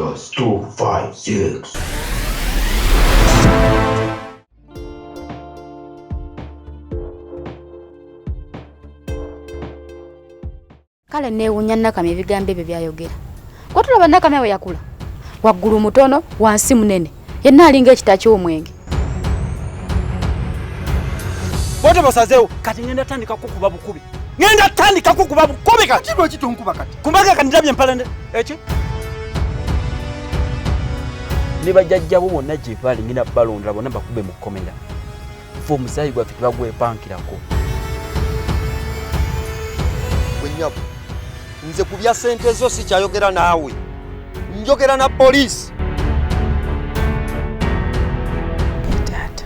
+256. Kale neewunya Nakamya ebigambo ebyo byayogera. Watulaba Nakamya we yakula. Waggulu mutono, wansi munene. Yenna alinga ekita ky'omwenge. Bote basazeewo kati ngenda tandika kukuba bukubi. Ngenda tandika kukuba bukubi kati. Kino kitonkuba kati. Kumbaga kandirabye empalande. Eki? Ne bajjajjabo bonna gye bali ngina balondera bonna bakube mu kkomera. Fo omusaayi gwaffe tebagwepankirako. Wennyabo. Nze ku bya ssente zo sikyayogera naawe. Njogera na poliisi. Taata,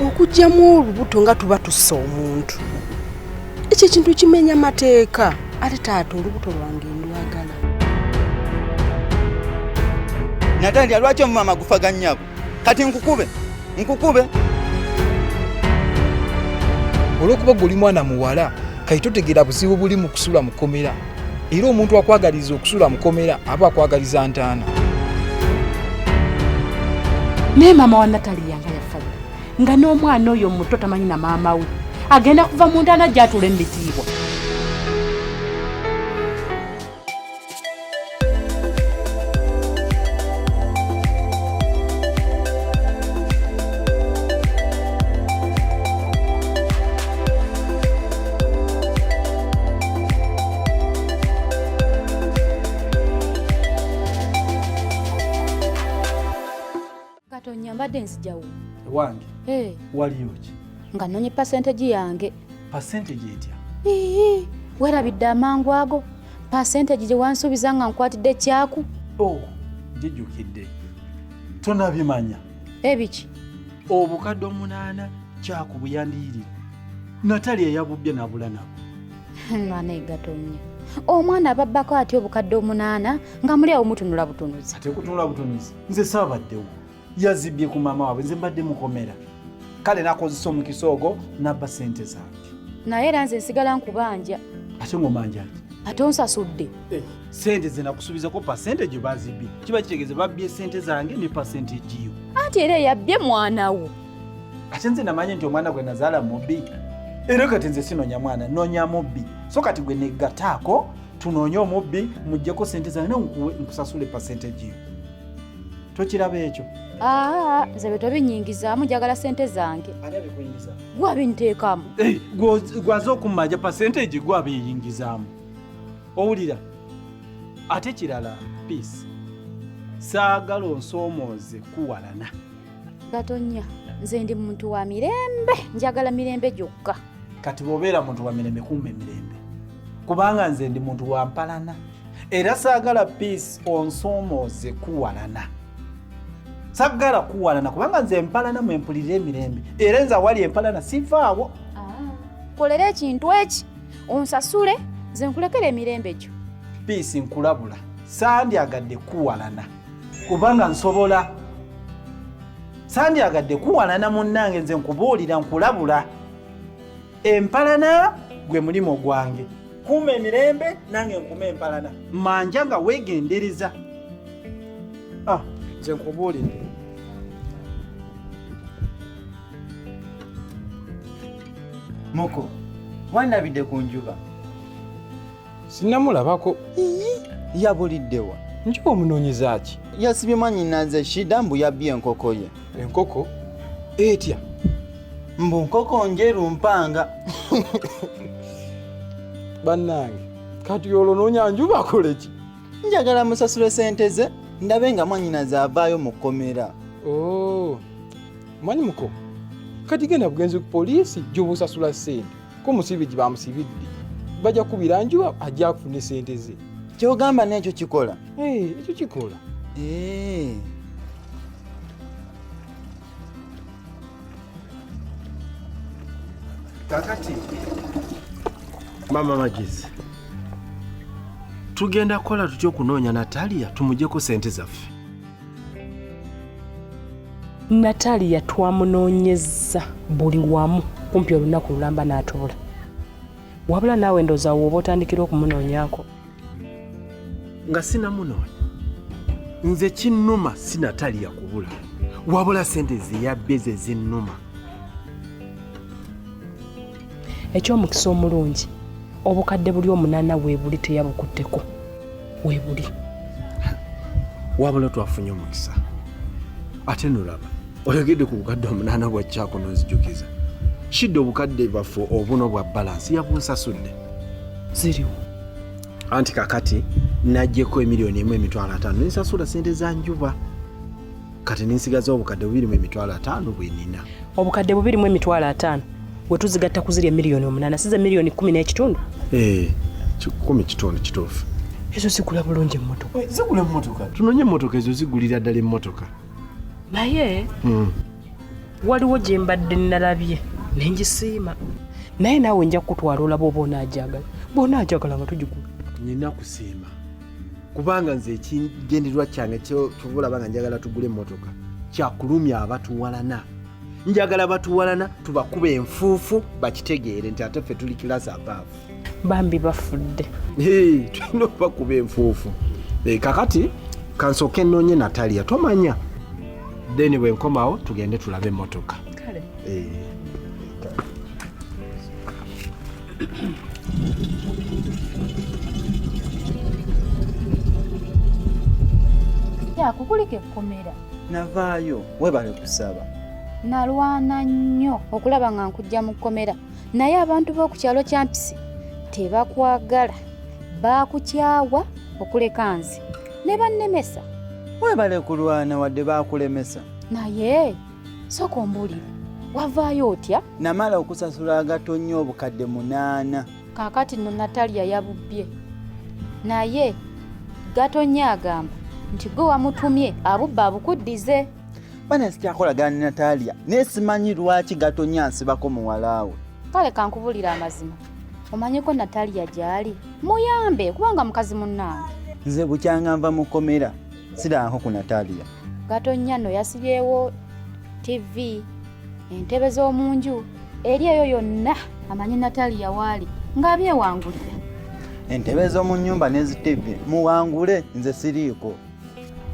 okugyamu olubuto nga tuba tussa omuntu. Ekyo kintu kimenya mateeka. Ate taata olubuto lwange ndwagala. Natalia lwaki omumama gufa gannyabo? Kati nkukube. Olwokuba guli mwana muwala, kati totegeera buzibu buli mu kusula mu kkomera. Era omuntu akwagaliza okusula mu kkomera aba akwagaliza ntaana. Ne mama wa Natalia nga yafa. Nga n'omwana oyo omuto tamanyi na maama we. Agenda kuva mu ntaana gy'atula embitiibwa. Mbadde nzijawo. Wange. Waliyo ki? Nga nnonye percentage yange. Percentage etya? Werabidde amangu ago. Percentage gye wansuubiza nga nkwatidde kyaku. Gijjukidde. Tonabimanya. Ebiki? Obukadde 8 kyaku buyandiyirira. Natalia yabubbye nabula nabo. Mwana Gatonya. Omwana ababbako ati obukadde 8 nga muli awo mutunula butunuzi. Ate kutunula butunuzi. Nze saabaddewo. Yazibye ku mama wawe nze mbadde mukomera. Kale nakozesa omukisa ogwo nabba ssente zange. Naye era nze nsigala nkubanja. Ate ng'omanja ki? Ate onsasudde. Ssente ze nakusubizako percentage bazibye. Kiba kitegeeza babbye ssente zange ne percentage yo. Ate era yabbye mwana wo. Ate nze namanye nti omwana gwe nazaala mubbi. Era kati nze sinonya mwana, nonya mubbi. So kati gwe negataako tunoonye omubbi muggyeko ssente zange nkusasule percentage yo. Tokiraba ekyo? Nze bwe tobinyingizaamu njagala ssente zange. Ani abikuyingiza? Gwe abinteekamu. Gwaze okummanja percentage gwe abiyingizaamu. Owulira? Ate kirala, peace. Saagala onsoomooze kuwalana. Gatonya, nze ndi muntu wa mirembe. Njagala mirembe gyokka. Kati bw'obeera muntu wa mirembe kumma emirembe. Kubanga nze ndi muntu wa mpalana. Era saagala peace onsoomooze kuwalana. Sagala kuwalana kubanga nze empalana mwempulira emirembe. Era nze awali empalana sivaawo. Kolera ekintu eki. Onsasule, nze nkulekera emirembe gyo. Peace nkulabula. Sandyagadde kuwalana. Kubanga nsobola. Sandyagadde kuwalana munnange nze nkubuulira nkulabula. Empalana gwe mulimo gwange. Kuuma emirembe nange nkume empalana. Manja nga weegendereza. Nze nkubuulire. Muko, wandabidde ku njuba? Sinnamulabako. Yabuliddewa. Njuba omunoonyeza ki? Yasibye mwannyinaze shida mbu yabbye enkoko ye. Enkoko? Etya? Mbu nkoko njeru mpanga. Bannange, kati olonoonya njuba akole ki? Njagala musasule ssente ze ndabe nga mwannyinaze avaayo mu kkomera. Manyi muko, kati genda bugenzi ku poliisi gy'obusasula ssente. Ko musibi gye bamusibidde. Bajja kubira njuba ajja akufune ssente ze. Kyogamba n'ekyo kikola? Ekyo kikola. Kakati Mama Magizi, tugenda kukola tutya okunoonya Natalia tumugyeko ssente zaffe? Natalia twamunoonyezza buli wamu kumpi olunaku lulamba n'atoola. Wabula naawe ndowooza w'oba otandikira okumunoonyako. Nga sinamunoonya. nze kinnuma si Natalia kubula wabula sente zeyabbe ze zinnuma. Ekyomukisa omulungi obukadde buli 8 weebuli teyabukutteko weebuli. Wabula twafunye omukisa ate nolaba oyogedde ku bukadde 8 bwa kyako n'ozijukiza kidde obukadde baffe obuno bwa balansi yabunsasudde ziriwo anti kakati najjeko $1,500,000 ninsasula sente za njuba kati ninsigaza obukadde 2,500,000 bwe nina. Obukadde 2,500,000 we tuzigatta kuzirya $8,000,000 size $1,000,000 $10,000 kituufu. Ezo zigula bulungi emmotoka. Zigula emmotoka tunonye emmotoka ezo zigulira ddala emmotoka naye waliwo gye mbadde nalabye nenjisiima naye naawe nja kutwala olaba oba onaajagala nga tugigula. nina kusiima kubanga nze ekigendererwa kyange kyobulaba nga njagala tugule emmotoka kyakulumya abatuwalana. Njagala batuwalana tubakuba enfuufu bakitegeere nti ate ffe tuli kilasi abaavu. Bambi bafudde. Tulina okubakuba enfuufu. Kakati kansooke nnoonye Natalia tomanya then bwe nkomawo tugende tulabe emmotoka. Kale. Yakukulika ekkomera. Navaayo webale kusaba. Nalwana nnyo okulaba nga nkujja mu kkomera naye abantu b'oku kyalo kya Mpisi tebakwagala baakukyawa okuleka nze ne bannemesa. Webale kulwana wadde baakulemesa. Naye sooka ombuulire wavaayo otya? Namala okusasula agatonnya obukadde 8. Kaakati nno Natalia yabubbye naye Gatonnya agamba nti gwe wamutumye abubba abukuddize. Bana sikyakolagana ne Natalia nesimanyi lwaki Gatonnya nsibako muwalaawe. Kale kankubulira amazima omanyeko Natalia gyali muyambe kubanga mukazi munnange. Nze bukyanga nva mu kkomera siranko ku Natalia. Gatonnya nno yasibyewo TV entebe z'omu nju eri eyo yonna amanyi Natalia waali ng'abyewangulira. Entebe z'omu nnyumba n'ezitebye muwangule nze siriiko.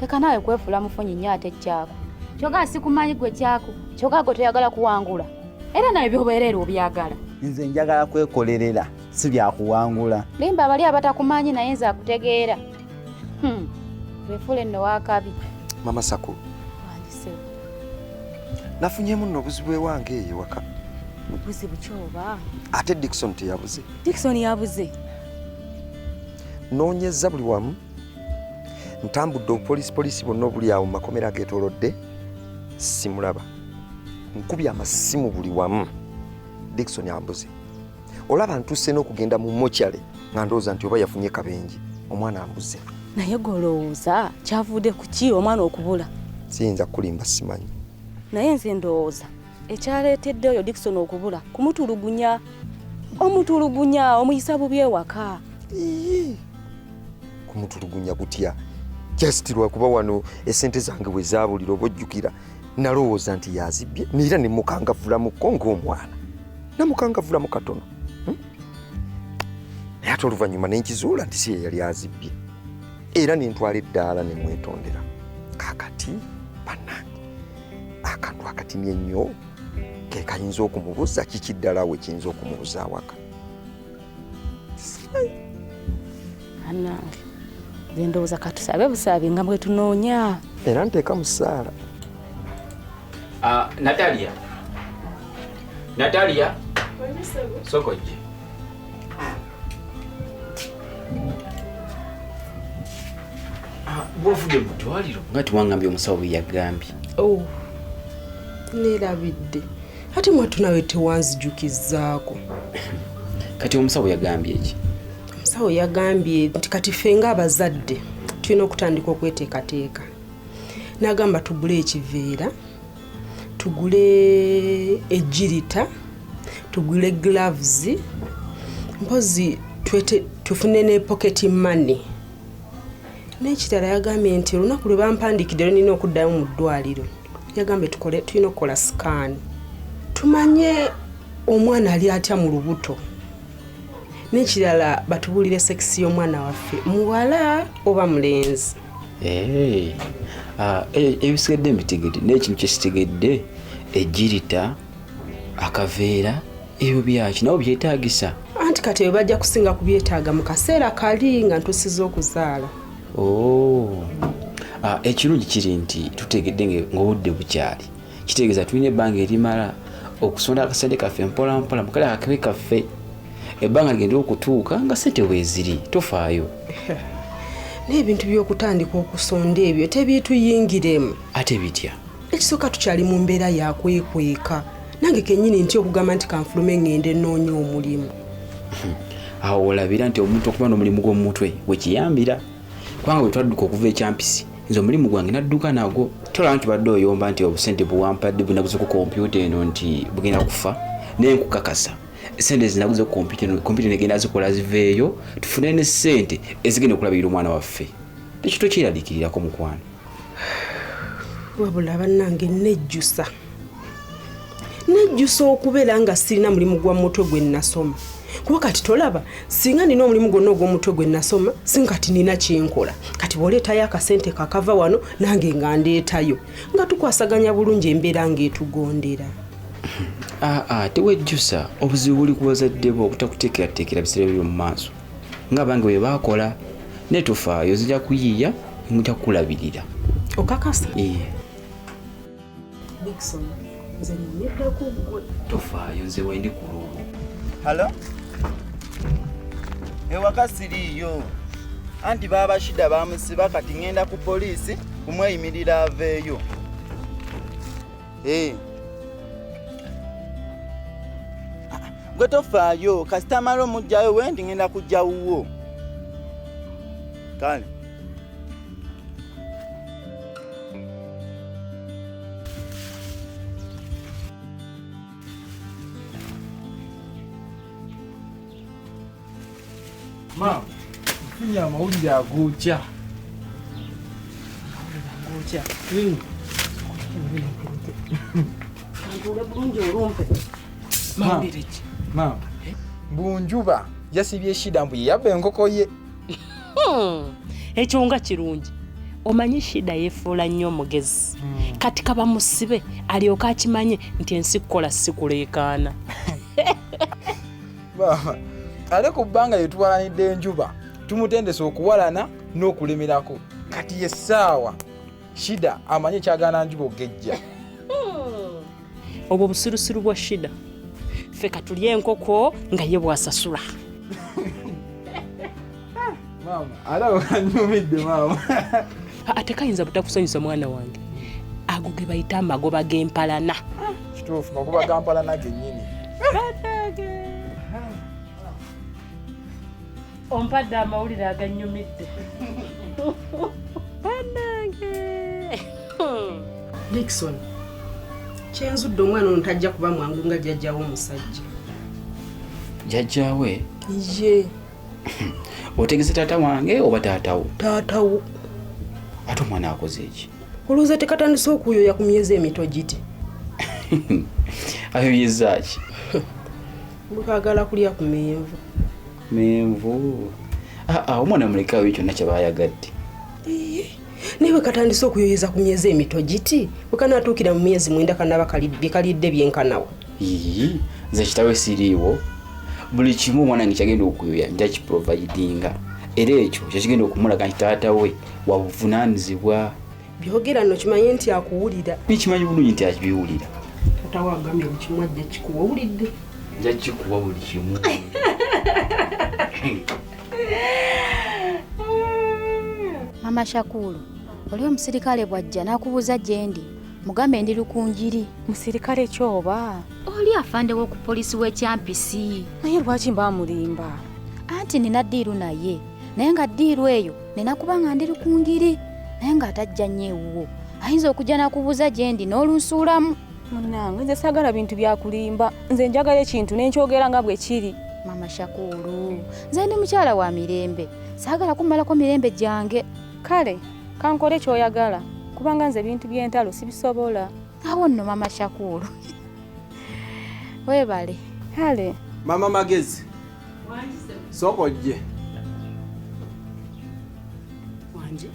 Leka naawe kwefula mufunyi nnyo ate kyako kyogaa sikumanyi gwe kyako kyogaa gwe toyagala kuwangula era naye byobeerera obyagala. Nze njagala kwekolerera si byakuwangula. Limba abali abatakumanyi naye nze akutegeera. Weefule nno wakabi. Mama Sako. Wandisewo. Nafunyemu nno obuzibu ewange eyo waka. Buzibu kyoba? Ate Dickson teyabuze. Dickson yabuze. Noonyezza buli wamu. Ntambudde obupoliisi bonna obuli awo mu makomera ageetoolodde simulaba. Nkubye amasimu buli wamu. Dickson ambuze. Olaba ntuuse n'okugenda mu mokyale nga ndowooza nti oba yafunye kabenji omwana ambuze. Naye golowooza kyavudde ku ki omwana okubula? Siyinza kulimba simanyi. Naye nze ndowooza ekyaleetedde oyo Dickson okubula kumutulugunya. Omutulugunya omuyisa bubi ewaka. Kumutulugunya gutya? Kyasitirwa kuba wano esente zange bwe zaabulira oba ojjukira nalowooza nti yazibbye era ne mukangavulamuko ng'omwana. Namukangavulamu katono. Naye ate oluvannyuma ne nkizuula nti si ye yali azibbye. Era ne ntwala eddaala ne mwetondera. Kaakati bannange akantu akatini ennyo ke kayinza okumubuuza kiki ddala we kiyinza okumubuuza awaka. Annange nze ndowooza katusabe busaabe nga bwe tunoonya. Era nteeka mu ssaala. Natalia. Natalia. Sokoje. Bwofudde mu ddwaliro nga tiwangambye omusawo bwe yagambye. Neerabidde ate mwatu nawe tewanzijukizaako. Kati omusawo yagambye ki? Omusawo yagambye nti kati ffe ng'abazadde tulina okutandika okweteekateeka. N'agamba tugule ekiveera, tugule ejjirita, tugule gloves, mpozi tufune ne pocket money. N'ekirala yagambye nti olunaku lwe bampandikidde nina okuddayo mu ddwaliro. Yagambye tulina okukola scan tumanye omwana ali atya mu lubuto. N'ekirala batubulire sekisi y'omwana waffe muwala oba mulenzi. Ebisigadde mbitegedde n'ekintu kyesitegedde ejjirita akaveera ebyo byaki nabo byetaagisa anti kati bwe bajja kusinga kubyetaaga mu kaseera kali nga ntusiza okuzaala. Ekirungi kiri nti tutegedde ng'obudde bukyali kitegeeza tulina ebbanga erimala okusonda akasente kaffe mpolampola mukale akabe kaffe ebbanga ligenda okutuuka nga sente weeziri tofaayo. N'ebintu by'okutandika okusonda ebyo tebyetuyingiremu. Ate bitya? Ekisooka tukyali mu mbeera yakwekweka nange kennyini nti okugamba nti kanfulume ngende nnoonya omulimu. Awo olabira nti omuntu okuba n'omulimu gw'omutwe wekiyambira kubanga bwe twadduka okuva ekyampisi nze omulimu gwange nadduka nagwo tolaba nti badde oyomba nti obusente buwampadde bunaguze ku kompyuta eno nti bugenda kufa naye nkukakasa sente zinaguze ku kompyuta negenda zikola ziveeyo tufune ne sente ezigenda okulabirira omwana waffe tekito kyeraliikirirako mukwano. Wabula bannange nejjusa okubeera nga sirina mulimu gwa mutwe gwe nasoma kuba kati tolaba singa nina omulimu gwonna ogw'omutwe gwe nasoma singa kati nina kyenkola kati bw'oleetayo akasente kakava wano nange nga ndeetayo nga tukwasaganya bulungi embeera ng'etugondera. Tewejjusa obuzibu buli ku bazadde bo obutakuteekerateekera biseera biri mu maaso nga bange bwe baakola ne tufaayo zijja kuyiiya mujja kukulabirira. Okakasa? Dickson, nze nnyiddeku ggwe tofaayo nze wendi ku lulwo. Halo? Ewaka siriiyo anti baaba shida bamusiba kati ngenda ku poliisi kumweyimirira aveeyo. Gwe tofaayo kasitamala omugjayo wendi ngenda kujja wuwo. Kale Ma, mfunye amawulire agookya. Ma, Bunjuba yasibye Shida mbu yabba enkoko ye. Ekyo nga kirungi. Omanyi Shida yeefuula nnyo omugezi. Kati kaba musibe alyoka akimanye nti ensi kukola si kuleekaana. Mama, ale ku bbanga lyetuwalanidde enjuba tumutendesa okuwalana n'okulemerako kati yessaawa Shida amanye kyagaana njuba ogejja. Obwo busirusiru bwa Shida. Ffe katulye enkoko nga ye bwasasula. Mama, ala anyumidde mama. Ate kayinza butakusanyusa mwana wange. Ago ge bayita amagoba g'empalana. Kituufu magoba g'empalana gennyini. Ompadde amawulire aganyumidde. Bannange. Dickson, kyenzudde omwana ono tajja kuba mwangu nga jjajjawo omusajja. Jjajjaawe? Ye. Otegese taata wange oba taatawo? Taatawo. Ate omwana akoze eki? Olowooza tekatandise okuyoya ku myezi emito giti? Ayoyeza ki? Bwekaagala kulya ku menvu. Menvu? Omwana mulekawo ekyo kyonna kyaba ayagadde. Naye bwe katandise okuyoyeza ku myezi emito giti bwe kanaatuukira mu myezi 9 kanaba kalidde byenkanawa. Nze kitawe siriiwo buli kimu omwana wange kyagenda okuyoya nja kiprovidinga era ekyo kyekigenda okumulaga nti taata we wabuvunaanyizibwa. Byogera nno kimanye nti akuwulira. Bikimanyi bulungi nti akibiwulira. Taata we agambye buli kimu ajja kikuwa, owulidde? Nja kikuwa buli kimu. Mama Shakulu, oli omusirikale bwajja n'akubuuza gye ndi mugambe ndi Lukunjiri. Musirikale kyoba? Oli afande w'oku poliisi w'ekyampisi. Naye lwaki bamulimba? Anti nina ddiiru naye naye nga ddiiru eyo nina kuba nga ndi Lukunjiri naye ng'atajja nnyo ewuwo ayinza okujja n'akubuuza gye ndi n'olunsuulamu. Munnange nze saagala bintu byakulimba, nze njagala ekintu n'enkyogera nga bwe kiri. Mama Shakulu, nze ndi mukyala wa mirembe, saagala kumalako mirembe gyange. Kale kankole kyoyagala kubanga nze bintu by'entalo sibisobola. Awo nno Mama Shakulu. Weebale. Kale Mama Magezi. Soko ojje. wangi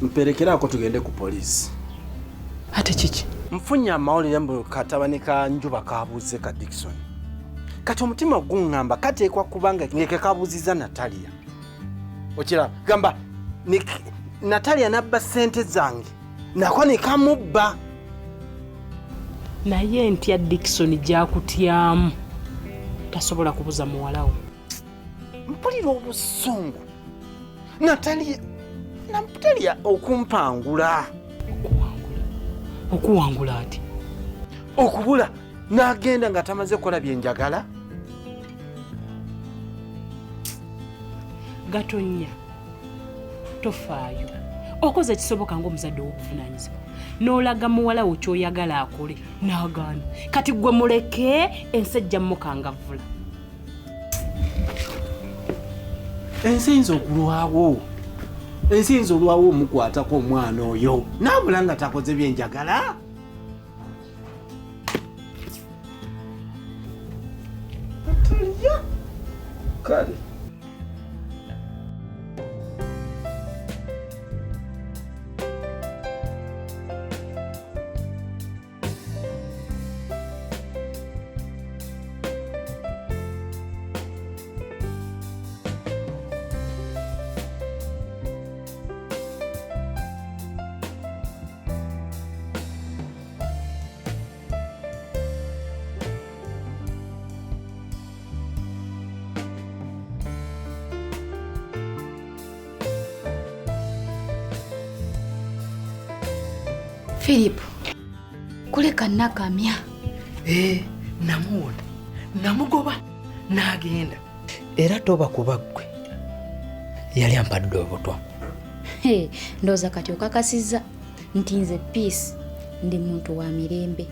mperekerako tugende ku poliisi. ate kiki? Nfunye amawulire mbu katabani ka njuba kabuuze ka Dickson. Kati omutima guŋŋamba kateekwa kubanga ngeke kabuuziza Natalia. Okiraba gamba Natalia nabba ssente zange nako ne kamubba. naye ntya Dickson gyakutyamu tasobola kubuza muwalawo. Mpulira obusungu. Natalia okumpangula. okuwangula ati Okubula n'agenda nga tamaze kukola bye njagala. Gatonya tofaayo okoze kisoboka ng'omuzadde w'obuvunaanyizibwa n'olaga muwala wo ky'oyagala akole n'agaana kati gwe muleke ensi ejja mmukangavvula. Ensinzi olwawo omukwatako omwana oyo naabula nga takoze bye njagala. Natalia kale Philip, kuleka nakamya. Namuwona namugoba n'agenda era toba kuba ggwe yali ampadde obutwa. Ndowooza kati okakasizza nti nze Peace ndi muntu wa mirembe.